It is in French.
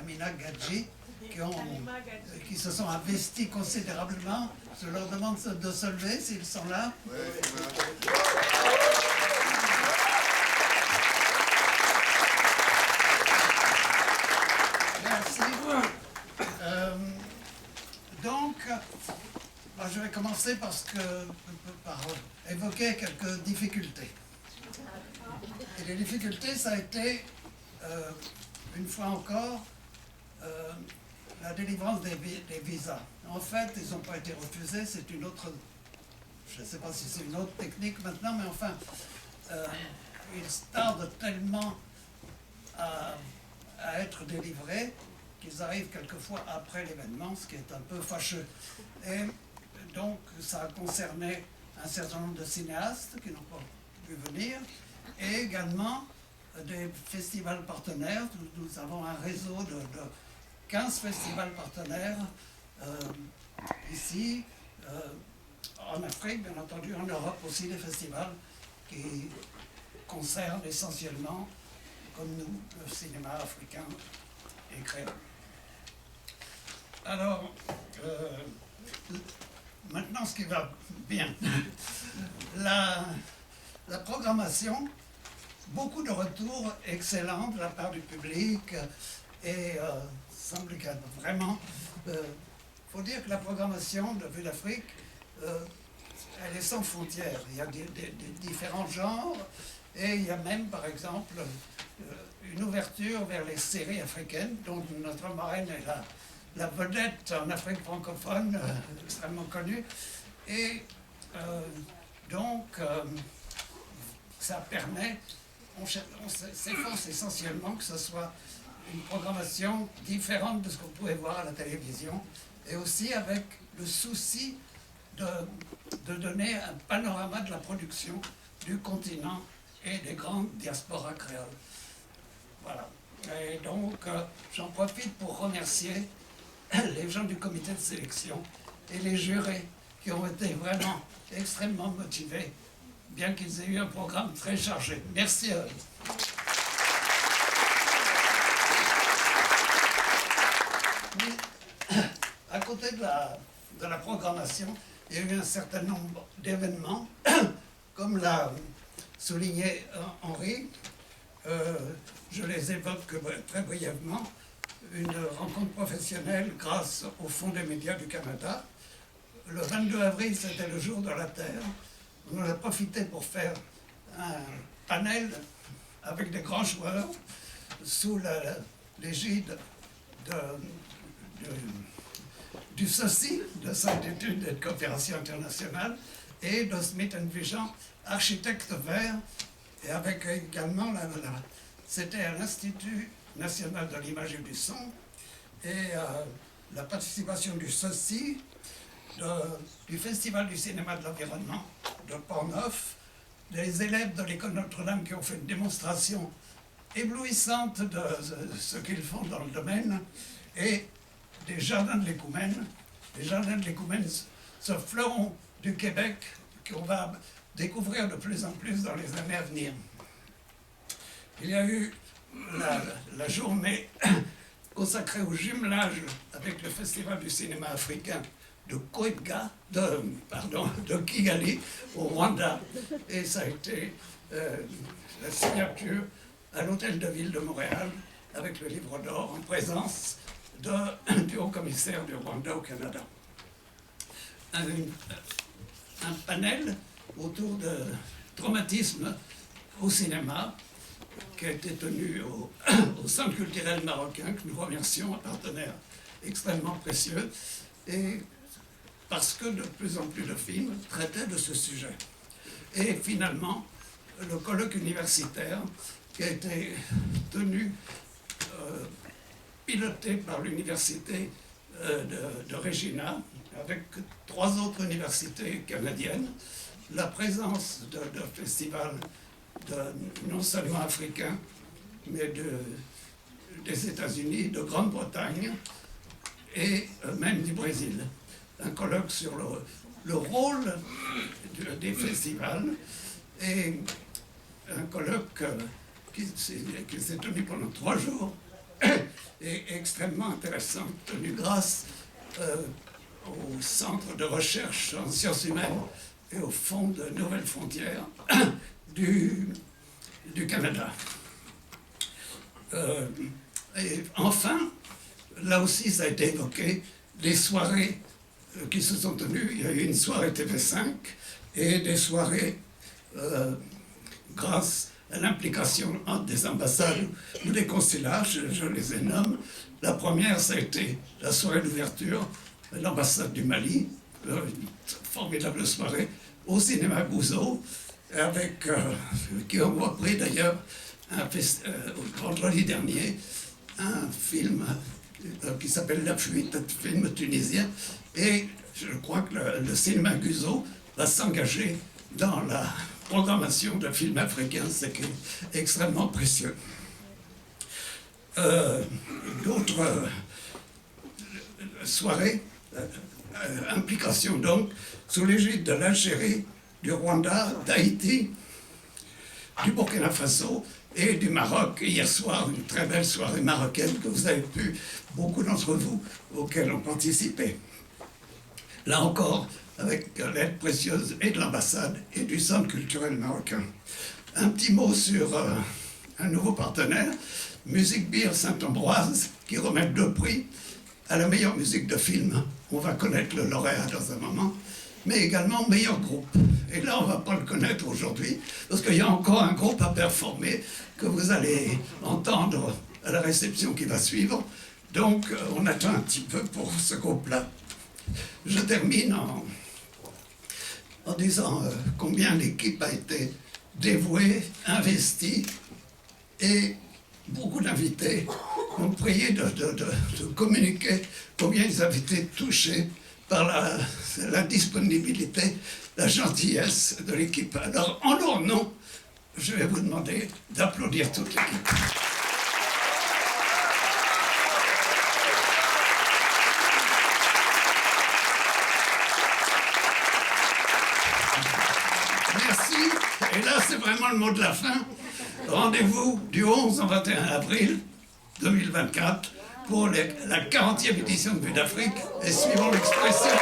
Amina Gadji, qui se sont investis considérablement. Je leur demande de se lever s'ils sont là. Merci. Donc, je vais commencer par évoquer quelques difficultés. Et les difficultés, ça a été, une fois encore, la délivrance des visas. En fait, ils n'ont pas été refusés, c'est une autre, je ne sais pas si c'est une autre technique maintenant, mais enfin, ils tardent tellement à être délivrés qu'ils arrivent quelquefois après l'événement, ce qui est un peu fâcheux. Et donc, ça a concerné un certain nombre de cinéastes qui n'ont pas pu venir, et également des festivals partenaires. Nous avons un réseau de 15 festivals partenaires ici, en Afrique, bien entendu, en Europe aussi, des festivals qui concernent essentiellement, comme nous, le cinéma africain et créole. Alors, maintenant ce qui va bien. La programmation, beaucoup de retours excellents de la part du public et semble qu'il y a vraiment... faut dire que la programmation de Vue d'Afrique, elle est sans frontières. Il y a des différents genres et il y a même, par exemple, une ouverture vers les séries africaines, dont notre marraine est la vedette en Afrique francophone, extrêmement connue. Et donc, ça permet, on s'efforce essentiellement que ce soit une programmation différente de ce qu'on pouvait voir à la télévision, et aussi avec le souci de donner un panorama de la production du continent et des grandes diasporas créoles. Voilà. Et donc, j'en profite pour remercier les gens du comité de sélection et les jurés qui ont été vraiment extrêmement motivés, bien qu'ils aient eu un programme très chargé. Merci à eux. Mais, à côté de la programmation, il y a eu un certain nombre d'événements, comme l'a souligné Henri. Je les évoque très brièvement. Une rencontre professionnelle grâce au Fonds des médias du Canada. Le 22 avril, c'était le jour de la Terre. On en a profité pour faire un panel avec des grands joueurs sous l'égide du SOCI, de Centre d'études et de coopération internationale, et de Smith & Vigeant, architecte vert, et avec également c'était à l'Institut national de l'image et du son, et la participation du SOCI, du Festival du cinéma de l'environnement de Port-Neuf, des élèves de l'école Notre-Dame qui ont fait une démonstration éblouissante de ce qu'ils font dans le domaine, et des jardins de l'Écoumène. Les jardins de l'Écoumène, ce fleuron du Québec qu'on va découvrir de plus en plus dans les années à venir. Il y a eu la journée consacrée au jumelage avec le Festival du cinéma africain de Kigali, au Rwanda. Et ça a été la signature à l'Hôtel de Ville de Montréal avec le Livre d'Or en présence du haut-commissaire du Rwanda au Canada. Un panel autour de traumatisme au cinéma qui a été tenu au Centre culturel marocain, que nous remercions, un partenaire extrêmement précieux, et parce que de plus en plus de films traitaient de ce sujet. Et finalement, le colloque universitaire qui a été tenu, piloté par l'université de Regina, avec 3 autres universités canadiennes, la présence de festivals non seulement africains, mais des États-Unis, de Grande-Bretagne et même du Brésil. Un colloque sur le rôle des festivals, et un colloque qui s'est tenu pendant 3 jours et extrêmement intéressante, tenue grâce au Centre de recherche en sciences humaines et au Fonds de Nouvelles Frontières du Canada. Et enfin, là aussi ça a été évoqué, les soirées qui se sont tenues. Il y a eu une soirée TV5 et des soirées grâce à l'implication des ambassades ou des consulats, je les nomme. La première, ça a été la soirée d'ouverture de l'ambassade du Mali, une formidable soirée au cinéma Gouzeau, avec, qui ont repris d'ailleurs vendredi dernier un film qui s'appelle La Fuite, un film tunisien, et je crois que le cinéma Gouzeau va s'engager dans la programmation de films africains, ce qui est extrêmement précieux. D'autres soirées, implication donc, sous l'égide de l'Algérie, du Rwanda, d'Haïti, du Burkina Faso et du Maroc. Hier soir, une très belle soirée marocaine que vous avez pu, beaucoup d'entre vous, auxquelles ont participé. Là encore, avec l'aide précieuse et de l'ambassade et du Centre culturel marocain. Un petit mot sur un nouveau partenaire, Musique Beer Saint-Ambroise, qui remet 2 prix à la meilleure musique de film. On va connaître le lauréat dans un moment, mais également meilleur groupe. Et là, on ne va pas le connaître aujourd'hui, parce qu'il y a encore un groupe à performer que vous allez entendre à la réception qui va suivre. Donc, on attend un petit peu pour ce groupe-là. Je termine en disant combien l'équipe a été dévouée, investie, et beaucoup d'invités ont prié de communiquer combien ils avaient été touchés par la disponibilité, la gentillesse de l'équipe. Alors, en leur nom, je vais vous demander d'applaudir toute l'équipe. Merci. Et là, c'est vraiment le mot de la fin. Rendez-vous du 11 au 21 avril 2024 pour la 40e édition de Vue d'Afrique. Et suivant l'expression...